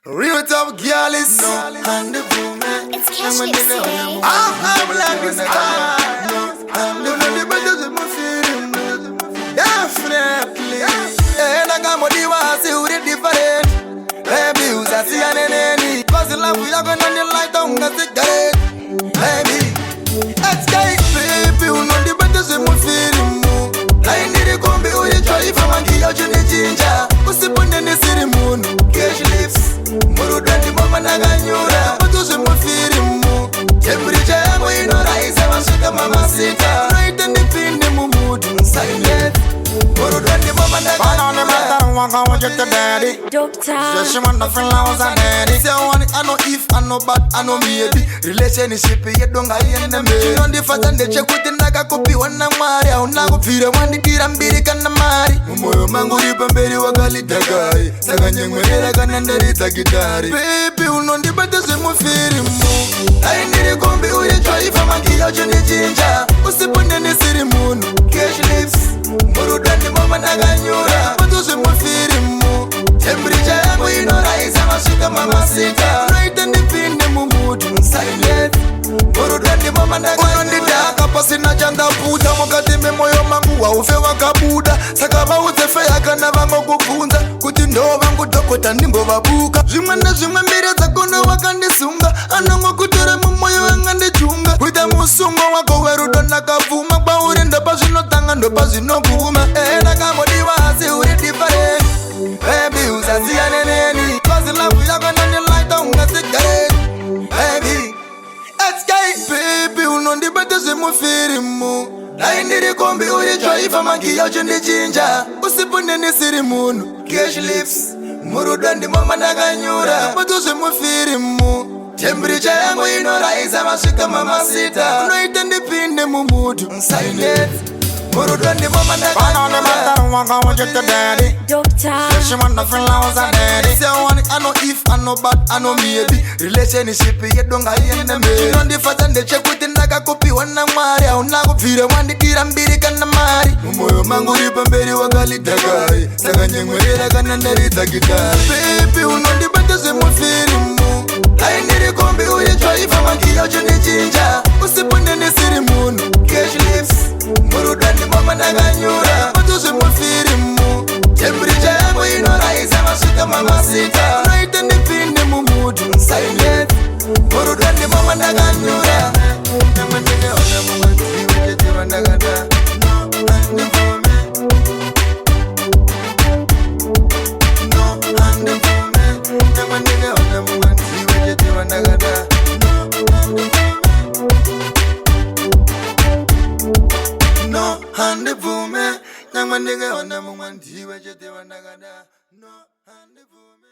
Real top girl is and the woman. It's Cash Today. I'm like this guy. I'm the one that does Zvemufirimu. Definitely. And I got more divas who are different. Baby, who's a see an enemy? Cause the love we are gonna need light on the cigarette. Baby, escape. Baby, who know the better Zvemufirimu. I need a combi who you try from a key out in the ginger. Who's the one in the city moon? Cash lips. Murudani mama naganyura Bato Zvemufirimu Temperature yangu inoraisa Masuka mama sita Noite nipinde mumudu Silent Murudani mama naganyura Waka want you to daddy. Doctor. Say she want to feel I was a daddy. Say I want it, I know if, I know but, I know maybe. Relationship, you don't got in the middle. She on the fast and the check with the naga copy one na mari. I don't know if you want the kid and be the kind of mari. Moyo mangu ripamberi wakali tagai. Saka nyengwele kanandari takitari. Baby, uno ndi bata Zvemufirimu. I need a combi uye try for my key out in the ginger. Usipunde ni siri munu. Cash lips. Murudani mama naganyura. Bato Zvemufirimu. Temperature yangu inoraisa masuka mama sita. Noite nipinde mumudu silent. Murudani mama naganyura. Unondidaka pasina chanda puta. Mukati memoyo mangu waufe wakabuda. Saka vauzefe yakana vango kubvunza. Kuti ndo vangu dokota ndimbo vabuka. Zvimwe nezvimwe mbiri dzakono wakandisunga. Anongo kutora mumoyo wanga ndichunga. Kuita musungo wako werudo nakabvuma. Kwauri ndopa zvinotanga ndopa zvinoguma. Nakamodiwa asi uri different. Baby, usasiyane neni. Cause love yako nani light on a cigarette. Baby, escape. Baby, unondibete Zvemufirimu. Naindiri kombi uri choifa magi yauchi ndichinja. Usipunde ni siri munu. Cash lips. Murudani mama naganyura. Bato Zvemufirimu. Temperature yangu inoraisa masuka mama sita. Unoite ndipinde mumudu silent. Murudani mama naganyura. Waka want you to daddy. Doctor. Say she want to feel I was a daddy. Say I want it, I know if, I know but, I know maybe. Relationship, you don't got in the middle. She on the fast and the check with the naga copy one na mari. I don't know if you want the kid and be the kind of mari. Moyo mangu ripamberi wakali tagai. Saka nyengwele kanandari takitari. Baby, uno the better Zvemufirimu. I need a combi uye try for my key out in the ginger. Usipunde ni siri munu. Cash lips. Murudani mama naganyura. Bato Zvemufirimu. Temperature yangu inoraisa masuka mama sita. Noite nipinde mumudu silent. Murudani mama naganyura. Nama nige ona mama tiwe jete wanagada. No, ande vume. No, ande vume. Nama nige ona mama tiwe jete wanagada. No, ande vume. Nama nige ona mama tiwe jete wanagada. No, ande vume.